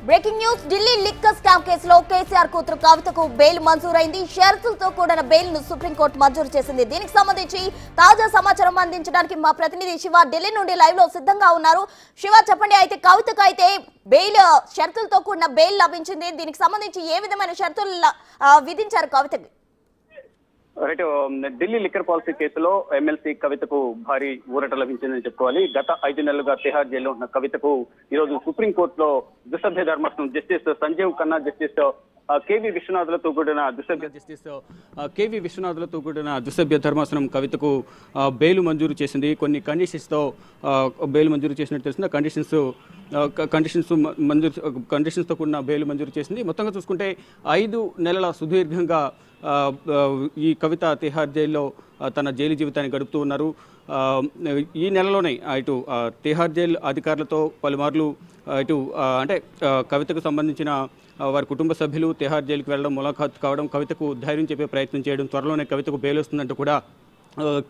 Breaking news Delhi liquor scam కేసులో కేసీఆర్ కూతురు కవితకు బెయిల్ మంజూరైంది. షరతులతో కూడిన బెయిల్ ను సుప్రీంకోర్టు మంజూరు చేసింది. దీనికి సంబంధించి తాజా సమాచారం అందించడానికి మా ప్రతినిధి శివ ఢిల్లీ నుండి లైవ్ లో సిద్ధంగా ఉన్నారు. శివ, చెప్పండి. అయితే కవితకు అయితే బెయిల్ షరతులతో కూడిన బెయిల్ లభించింది. దీనికి సంబంధించి ఏ విధమైన షరతులు విధించారు కవితకి? రైట్, ఢిల్లీ లిక్కర్ పాలసీ కేసులో ఎమ్మెల్సీ కవితకు భారీ ఊరట లభించిందని చెప్పుకోవాలి. గత 5 నెలలుగా తిహార్ జైల్లో ఉన్న కవితకు ఈ రోజు సుప్రీంకోర్టులో ద్విసభ్య ధర్మాసనం justice Sanjiv Khanna, justice K V విశ్వనాథులతో కూడిన ద్విసభ్య ధర్మాసనం కవితకు బెయిల్ మంజూరు చేసింది. కొన్ని కండిషన్స్తో బెయిల్ మంజూరు చేసినట్టు తెలిసింది. కండిషన్స్తో కూడిన బెయిల్ మంజూరు చేసింది. మొత్తంగా చూసుకుంటే 5 నెలల సుదీర్ఘంగా ఈ కవిత తిహార్ జైల్లో తన జైలు జీవితాన్ని గడుపుతూ ఉన్నారు. ఈ నెలలోనే ఇటు తిహార్ జైలు అధికారులతో పలుమార్లు ఇటు అంటే కవితకు సంబంధించిన వారి కుటుంబ సభ్యులు తిహార్ జైలుకి వెళ్ళడం, ములాఖాత్ కావడం, కవితకు ధైర్యం చెప్పే ప్రయత్నం చేయడం, త్వరలోనే కవితకు బెయిల్ వస్తుందంటూ కూడా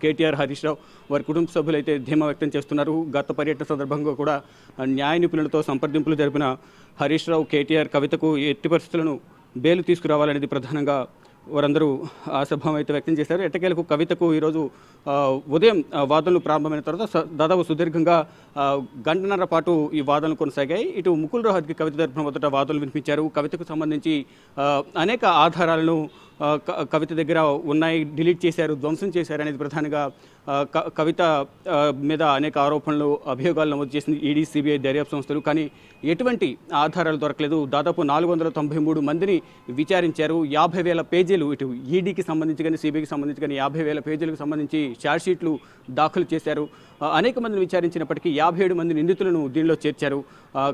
కేటీఆర్, హరీష్ రావు వారి కుటుంబ సభ్యులు అయితే ధీమా వ్యక్తం చేస్తున్నారు. గత పర్యటన సందర్భంగా కూడా న్యాయ నిపుణులతో సంప్రదింపులు జరిపిన హరీష్ రావు, కేటీఆర్ కవితకు ఎట్టి పరిస్థితులను బెయిల్ తీసుకురావాలనేది ప్రధానంగా వారందరూ ఆశాభావం అయితే వ్యక్తం చేశారు. ఎట్టకేలకు కవితకు ఈరోజు ఉదయం వాదనలు ప్రారంభమైన తర్వాత దాదాపు సుదీర్ఘంగా గంటన్నర పాటు ఈ వాదనలు కొనసాగాయి. ఇటు ముకుల్ రోహత్కి కవిత తరపున మొదట వాదనలు వినిపించారు. కవితకు సంబంధించి అనేక ఆధారాలను కవిత దగ్గర ఉన్నాయి, డిలీట్ చేశారు, ధ్వంసం చేశారు అనేది ప్రధానంగా కవిత మీద అనేక ఆరోపణలు, అభియోగాలు నమోదు చేసింది ఈడీ, సిబిఐ దర్యాప్తు సంస్థలు. కానీ ఎటువంటి ఆధారాలు దొరకలేదు. దాదాపు 493 మందిని విచారించారు. 50,000 పేజీలు ఇటు ఈడీకి సంబంధించి కానీ సిబిఐకి సంబంధించి కానీ 50,000 పేజీలకు సంబంధించి ఛార్జ్షీట్లు దాఖలు చేశారు. అనేక మందిని విచారించినప్పటికీ 57 మంది నిందితులను దీనిలో చేర్చారు.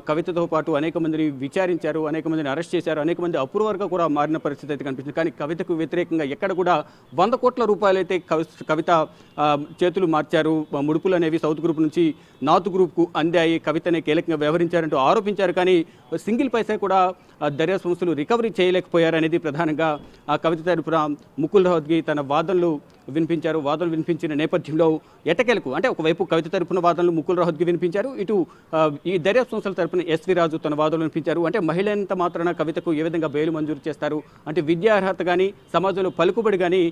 కవితతో పాటు అనేక మందిని విచారించారు, అనేక మందిని అరెస్ట్ చేశారు, అనేక మంది అప్రూవర్గా కూడా మారిన పరిస్థితి అయితే కనిపిస్తుంది. కానీ కవితకు వ్యతిరేకంగా ఎక్కడ కూడా 100 కోట్ల రూపాయలు అయితే కవిత చేతులు మార్చారు. ముడుపులు అనేవి సౌత్ గ్రూప్ నుంచి నార్త్ గ్రూప్కు అందాయి, కవితనే కీలకంగా వ్యవహరించారంటూ ఆరోపించారు. కానీ సింగిల్ పైసా కూడా దర్యాప్తు సంస్థలు రికవరీ చేయలేకపోయారనేది ప్రధానంగా కవిత తరపున ముకుల్ రోహత్గి తన వాదనలు వినిపించారు. వాదనలు వినిపించిన నేపథ్యంలో ఎట్టకేలకు అంటే ఒకవైపు కవిత తరపున వాదనలు ముకుల్ రోహత్గి వినిపించారు, ఇటు ఈ దర్యాప్తు సంస్థల తరపున ఎస్వి రాజు తన వాదనలు వినిపించారు. అంటే మహిళ ఎంత మాత్రాన కవితకు ఏ విధంగా బెయిల్ మంజూరు చేస్తారు, అంటే విద్యా అర్హత కానీ సమాజంలో పలుకుబడి కానీ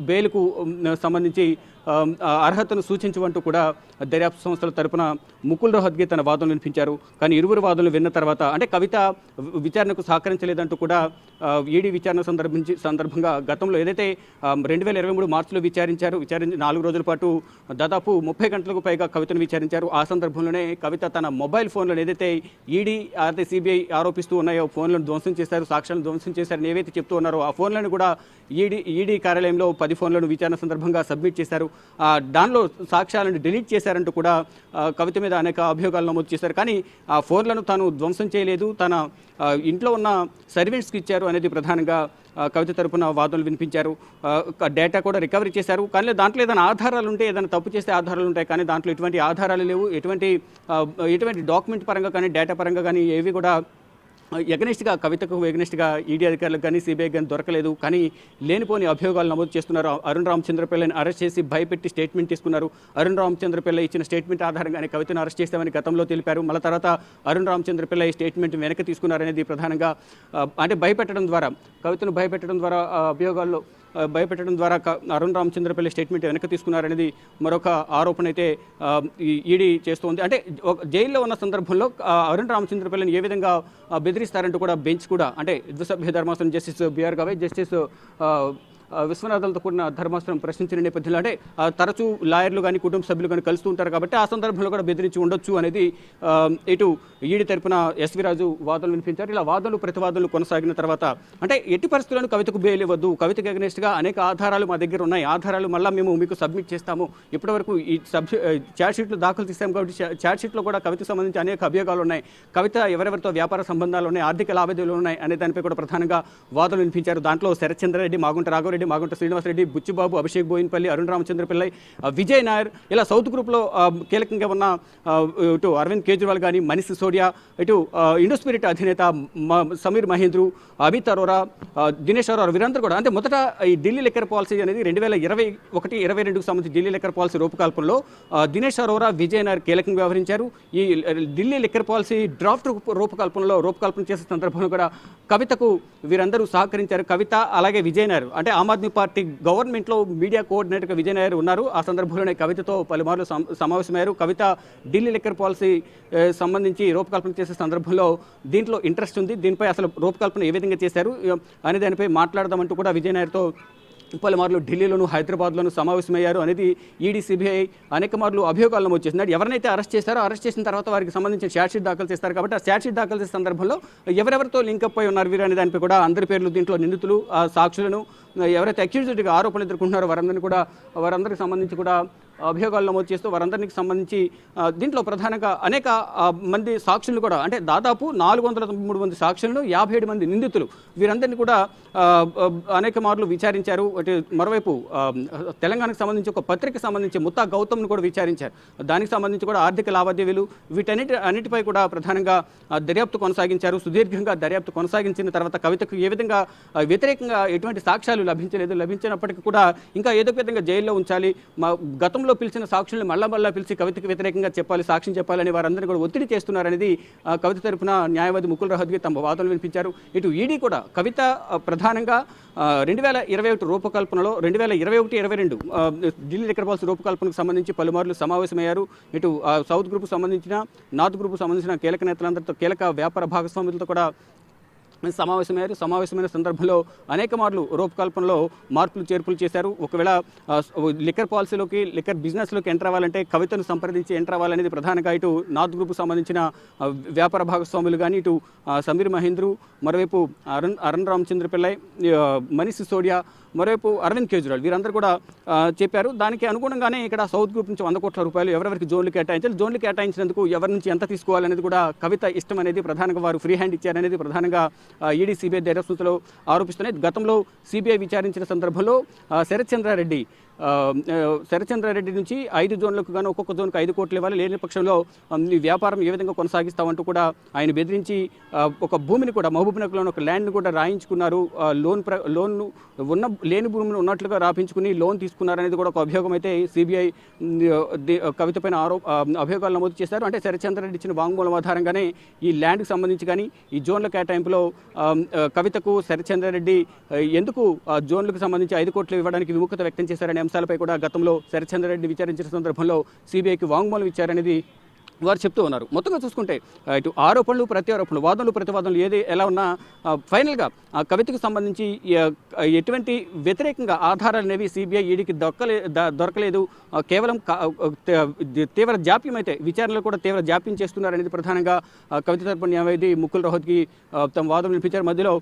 బెయిల్కు సంబంధించి అర్హతను సూచించమంటూ కూడా దర్యాప్తు సంస్థల తరపున ముకుల్ రోహత్గి తన వాదనలు వినిపించారు. కానీ ఇరువురు వాదనలు విన్న తర్వాత అంటే కవిత విచారణకు సహకరించలేదంటూ కూడా ఈడీ విచారణ సందర్భంగా గతంలో ఏదైతే 2023 మార్చిలో విచారించి 4 రోజుల పాటు దాదాపు 30 గంటలకు పైగా కవితను విచారించారు. ఆ సందర్భంలోనే కవిత తన మొబైల్ ఫోన్లను ఏదైతే ఈడీ అయితే సిబిఐ ఆరోపిస్తూ ఉన్నాయో ఫోన్లను ధ్వంసం చేశారు, సాక్ష్యాలను ధ్వంసం చేశారని ఏవైతే చెప్తూ ఉన్నారో ఆ ఫోన్లను కూడా ఈడీ కార్యాలయంలో 10 ఫోన్లను విచారణ సందర్భంగా సబ్మిట్ చేశారు. దానిలో సాక్ష్యాలను డిలీట్ చేశారంటూ కూడా కవిత మీద అనేక అభియోగాలు నమోదు చేశారు. కానీ ఆ ఫోన్లను తాను ధ్వంసం చేయలేదు, తన ఇంట్లో ఉన్న సర్వెంట్స్కి ఇచ్చారు అనేది ప్రధానంగా కవిత తరపున వాదనలు వినిపించారు. డేటా కూడా రికవరీ చేశారు. కానీ దాంట్లో ఏదైనా ఆధారాలు ఉంటే, ఏదైనా తప్పు చేస్తే ఆధారాలు ఉంటాయి, కానీ దాంట్లో ఎటువంటి ఆధారాలు లేవు. ఎటువంటి డాక్యుమెంట్ పరంగా కానీ డేటా పరంగా కానీ ఏవి కూడా ఎగనెస్ట్గా కవితకు ఎగనెస్ట్గా ఈడీ అధికారులకు కానీ సిబిఐ కానీ దొరకలేదు. కానీ లేనిపోని అభియోగాలు నమోదు చేస్తున్నారు. అరుణ్ రామచంద్రపిల్లని అరెస్ట్ చేసి భయపెట్టి స్టేట్మెంట్ తీసుకున్నారు. అరుణ్ రామచంద్రపిల్ల ఇచ్చిన స్టేట్మెంట్ ఆధారంగానే కవితను అరెస్ట్ చేస్తామని గతంలో తెలిపారు. మళ్ళీ తర్వాత అరుణ్ రామచంద్రపిల్ల ఈ స్టేట్మెంట్ వెనక్కి తీసుకున్నారనేది ప్రధానంగా అంటే భయపెట్టడం ద్వారా, కవితను భయపెట్టడం ద్వారా అభియోగాల్లో భయపెట్టడం ద్వారా అరుణ్ రామచంద్రపల్లి స్టేట్మెంట్ వెనక్కి తీసుకున్నారనేది మరొక ఆరోపణ అయితే ఈడీ చేస్తోంది. అంటే జైల్లో ఉన్న సందర్భంలో అరుణ్ రామచంద్రపల్లిని ఏ విధంగా బెదిరిస్తారంటూ కూడా బెంచ్ కూడా అంటే ద్విసభ్య ధర్మాసనం జస్టిస్ బిఆర్ గవై, జస్టిస్ విశ్వనాథులతో కూడిన ధర్మాసనం ప్రశ్నించిన నేపథ్యంలో అంటే తరచూ లాయర్లు కానీ కుటుంబ సభ్యులు కానీ కలుస్తూ ఉంటారు కాబట్టి ఆ సందర్భంలో కూడా బెదిరించి ఉండొచ్చు అనేది ఇటు ఈడీ తరపున ఎస్వి రాజు వాదనలు వినిపించారు. ఇలా వాదనలు ప్రతివాదనలు కొనసాగిన తర్వాత అంటే ఎట్టి పరిస్థితులను కవితకు బెయిల్ ఇవ్వద్దు, కవితకు అగెనెస్ట్గా అనేక ఆధారాలు మా దగ్గర ఉన్నాయి, ఆధారాలు మళ్ళీ మేము మీకు సబ్మిట్ చేస్తాము, ఇప్పటివరకు ఈ ఛార్జ్షీట్లు దాఖలు చేస్తాము కాబట్టి ఛార్జ్షీట్లో కూడా కవితకు సంబంధించి అనేక అభియోగాలు ఉన్నాయి, కవిత ఎవరెవరితో వ్యాపార సంబంధాలు ఉన్నాయి, ఆర్థిక లావాదేవీలు ఉన్నాయి అనే దానిపై కూడా ప్రధానంగా వాదనలు వినిపించారు. దాంట్లో శరత్చంద్రారెడ్డి, మాగుంట రాఘవరెడ్డి రెడ్డి, మాగుంట శ్రీనివాసరెడ్డి, బుచ్చిబాబు, అభిషేక్ బోయిన్పల్లి, అరుణ్ రామచంద్ర పిల్లై, విజయ్ నాయర్, ఇలా సౌత్ గ్రూప్లో కీలకంగా ఉన్న ఇటు అరవింద్ కేజ్రీవాల్ కానీ, మనీష్ సిసోడియా, ఇటు ఇండోస్పిరిట్ అధినేత సమీర్ మహేంద్రు, అమిత్ అరోరా, దినేష్ అరోరా, వీరందరూ కూడా అంటే మొదట ఈ ఢిల్లీ లిక్కర్ పాలసీ అనేది 2021-22కు సంబంధించి ఢిల్లీ లిక్కర్ పాలసీ రూపకల్పనలో దినేష్ అరోరా, విజయ్ నాయర్ కీలకంగా వ్యవహరించారు. ఈ ఢిల్లీ లిక్కర్ పాలసీ డ్రాఫ్ట్ రూపకల్పన చేసే సందర్భంలో కూడా కవితకు వీరందరూ సహకరించారు. కవిత అలాగే విజయ్ నాయర్ అంటే ఆమ్ ఆద్మీ పార్టీ గవర్నమెంట్లో మీడియా కోఆర్డినేటర్గా విజయ్ నాయర్ ఉన్నారు. ఆ సందర్భంలోనే కవితతో పలుమార్లు సమావేశమయ్యారు. కవిత ఢిల్లీ లిక్కర్ పాలసీ సంబంధించి రూపకల్పన చేసే సందర్భంలో దీంట్లో ఇంట్రెస్ట్ ఉంది, దీనిపై అసలు రూపకల్పన ఏ విధంగా చేశారు అనే దానిపై మాట్లాడదామంటూ కూడా విజయ్ నాయర్తో పలుమార్లు ఢిల్లీలోను, హైదరాబాద్లోను సమావేశమయ్యారు అనేది ఈడీ, సిబిఐ అనేక మార్లు అభియోగాలు నమోదు చేసింది. ఎవరినైతే అరెస్ట్ చేస్తారో అరెస్ట్ చేసిన తర్వాత వారికి సంబంధించిన ఛార్జ్షీట్ దాఖలు చేస్తారు. కాబట్టి ఆ ఛార్జ్షీట్ దాఖలు చేసే సందర్భంలో ఎవరెవరితో లింకప్ అయి ఉన్నారు వీరు అనే దానిపై కూడా అందరి పేర్లు దీంట్లో నిందితులు, సాక్షులను, ఎవరైతే అక్యూజ్డ్గా ఆరోపణలు ఎదుర్కొంటున్నారో వారందరికీ సంబంధించి కూడా అభియోగాలు నమోదు చేస్తూ వారందరికి సంబంధించి దీంట్లో ప్రధానంగా అనేక మంది సాక్షులను కూడా అంటే దాదాపు 493 మంది సాక్షులను, 57 మంది నిందితులు వీరందరినీ కూడా అనేక మార్లు విచారించారు. మరోవైపు తెలంగాణకు సంబంధించి ఒక పత్రికకు సంబంధించి ముత్తా గౌతమ్ను కూడా విచారించారు. దానికి సంబంధించి కూడా ఆర్థిక లావాదేవీలు అన్నిటిపై కూడా ప్రధానంగా దర్యాప్తు కొనసాగించారు. సుదీర్ఘంగా దర్యాప్తు కొనసాగించిన తర్వాత కవితకు ఏ విధంగా వ్యతిరేకంగా ఎటువంటి సాక్ష్యాలు లభించినప్పటికీ కూడా ఇంకా ఏదో విధంగా జైల్లో ఉంచాలి, గతంలో పిలిచిన సాక్షుల్ని మళ్ళా పిలిచి కవితకు వ్యతిరేకంగా సాక్ష్యం చెప్పాలని వారందరినీ కూడా ఒత్తిడి చేస్తున్నారనేది కవిత తరపున న్యాయవాది ముకుల్ రహత్గి తమ వాదనలు వినిపించారు. ఇటు ఈడీ కూడా కవిత ప్రధానంగా 2021 రూపకల్పనలో 2021-22 ఢిల్లీ లిక్కర్ పాలసీ రూపకల్పనకు సంబంధించి పలుమార్లు సమావేశమయ్యారు. ఇటు సౌత్ గ్రూప్ సంబంధించిన, నార్త్ గ్రూప్ సంబంధించిన కీలక నేతలందరితో, కీలక వ్యాపార భాగస్వాములతో కూడా సమావేశమైన సందర్భంలో అనేక మార్లు రూపకల్పనలో మార్పులు చేర్పులు చేశారు. ఒకవేళ లిక్కర్ పాలసీలోకి, లిక్కర్ బిజినెస్లోకి ఎంటర్ అవ్వాలంటే కవితను సంప్రదించి ఎంటర్ అవ్వాలనేది ప్రధానంగా ఇటు నార్త్ గ్రూప్కు సంబంధించిన వ్యాపార భాగస్వాములు కానీ, ఇటు సమీర్ మహేంద్రు, మరోవైపు అరుణ్ రామచంద్ర పిల్లై, మనీష్ సిసోడియా, మరోవైపు అరవింద్ కేజ్రీవాల్ వీరందరూ కూడా చెప్పారు. దానికి అనుగుణంగానే ఇక్కడ సౌత్ గ్రూప్ నుంచి 100 కోట్ల రూపాయలు ఎవరెవరికి జోన్లు కేటాయించినందుకు ఎవరి నుంచి ఎంత తీసుకోవాలనేది కూడా కవిత ఇష్టం అనేది ప్రధానంగా వారు ఫ్రీ హ్యాండ్ ఇచ్చారనేది ప్రధానంగా ఈడీ, సిబిఐ దర్యాప్తులో ఆరోపిస్తున్నాయి. గతంలో సిబిఐ విచారించిన సందర్భంలో శరత్చంద్రారెడ్డి నుంచి 5 జోన్లకు గాను ఒక్కొక్క జోన్కి 5 కోట్లు ఇవ్వాలి, లేని పక్షంలో ఈ వ్యాపారం ఏ విధంగా కొనసాగిస్తామంటూ కూడా ఆయన బెదిరించి ఒక భూమిని కూడా మహబూబ్నగర్లోని ఒక ల్యాండ్ని కూడా రాయించుకున్నారు. లోన్ను లేని భూమిని ఉన్నట్లుగా రాపించుకుని లోన్ తీసుకున్నారనేది కూడా ఒక అభియోగం అయితే సిబిఐ కవితపైన అభియోగాలు నమోదు చేశారు. అంటే శరత్చంద్రారెడ్డి ఇచ్చిన వాంగ్మూలం ఆధారంగానే ఈ ల్యాండ్కి సంబంధించి కానీ ఈ జోన్ల కేటాయింపులో కవితకు శరత్చంద్రారెడ్డి ఎందుకు జోన్లకు సంబంధించి 5 కోట్లు ఇవ్వడానికి విముఖత వ్యక్తం చేశారనే అంశాలపై కూడా గతంలో శరత్చంద్రారెడ్డి విచారించిన సందర్భంలో సిబిఐకి వాంగ్మూలం ఇచ్చారనేది వారు చెప్తూ ఉన్నారు. మొత్తంగా చూసుకుంటే ఇటు ఆరోపణలు, ప్రత్యారోపణలు, వాదనలు, ప్రతివాదనలు ఎలా ఉన్నా ఫైనల్గా ఆ కవితకు సంబంధించి ఎటువంటి వ్యతిరేకంగా ఆధారాలు అనేవి సిబిఐ, ఈడీకి దొరకలేదు. కేవలం తీవ్ర జాప్యం అయితే విచారణలో కూడా తీవ్ర జాప్యం చేస్తున్నారనేది ప్రధానంగా కవిత తరపున న్యాయవాది ముకుల్ రోహత్గి తమ వాదన వినిపించారు. మధ్యలో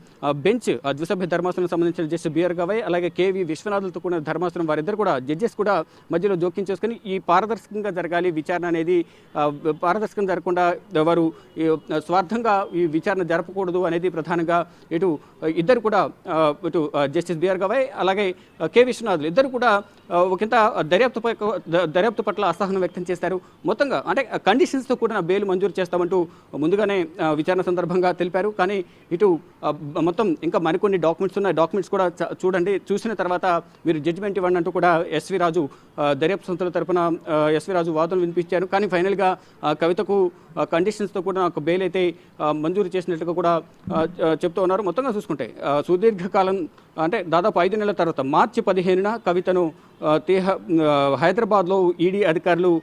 బెంచ్ ద్విసభ్య ధర్మాసనం సంబంధించిన జస్టిస్ బిఆర్ గవై అలాగే కేవీ విశ్వనాథులతో కూడిన ధర్మాసనం వారిద్దరు కూడా జడ్జెస్ కూడా మధ్యలో జోక్యం చేసుకుని ఈ పారదర్శకంగా జరగాలి విచారణ అనేది, పారదర్శకం జరగకుండా వారు స్వార్థంగా ఈ విచారణ జరపకూడదు అనేది ప్రధానంగా ఇద్దరు కూడా ఇటు జస్టిస్ బిఆర్ గవై అలాగే కె విశ్వనాథులు ఇద్దరు కూడా ఒకంత దర్యాప్తు పట్ల అసహనం వ్యక్తం చేశారు. మొత్తంగా అంటే కండిషన్స్తో కూడిన బెయిల్ మంజూరు చేస్తామంటూ ముందుగానే విచారణ సందర్భంగా తెలిపారు. కానీ ఇటు మొత్తం ఇంకా మరికొన్ని డాక్యుమెంట్స్ ఉన్నాయి, డాక్యుమెంట్స్ కూడా చూడండి, చూసిన తర్వాత మీరు జడ్జిమెంట్ ఇవ్వండి అంటూ కూడా ఎస్వి రాజు దర్యాప్తు సంస్థల తరపున ఎస్వి రాజు వాదనలు వినిపించారు. కానీ ఫైనల్గా కవితకు కండిషన్స్తో కూడా ఒక బెయిల్ అయితే మంజూరు చేసినట్టుగా కూడా చెప్తూ ఉన్నారు. మొత్తంగా చూసుకుంటే సుదీర్ఘకాలం అంటే దాదాపు 5 నెలల తర్వాత మార్చి 15న కవితను హైదరాబాద్లో ఈడీ అధికారులు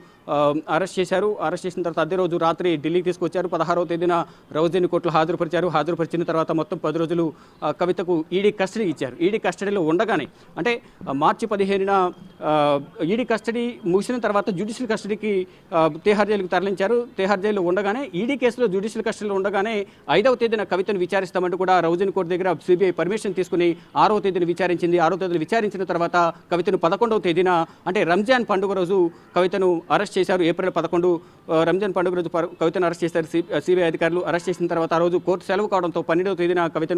అరెస్ట్ చేశారు. అరెస్ట్ చేసిన తర్వాత అదే రోజు రాత్రి ఢిల్లీకి తీసుకొచ్చారు. 16వ తేదీన రౌజీని కోర్టులో హాజరుపరిచిన తర్వాత మొత్తం 10 రోజులు కవితకు ఈడీ కస్టడీ ఇచ్చారు. ఈడీ కస్టడీలో ఉండగానే అంటే మార్చి 15న ఈడీ కస్టడీ ముగిసిన తర్వాత జ్యుడిషియల్ కస్టడీకి తిహార్ జైలుకు తరలించారు. తిహార్ జైల్లో ఉండగానే ఈడీ కేసులో జ్యుడిషియల్ కస్టడీలో ఉండగానే 5వ తేదీన కవితను విచారిస్తామంటూ కూడా రౌజీని కోర్టు దగ్గర సిబిఐ పర్మిషన్ తీసుకుని 6వ తేదీన విచారించింది. 6వ తేదీన విచారించిన తర్వాత కవితను 11వ తేదీన అంటే రంజాన్ పండుగ రోజు కవితను అరెస్ట్ చేశారు. ఏప్రిల్ 11 రంజాన్ పండుగ రోజు కవితను అరెస్ట్ చేశారు సిబిఐ అధికారులు. అరెస్ట్ చేసిన తర్వాత ఆ రోజు కోర్టు సెలవు కావడంతో 12వ తేదీన కవితను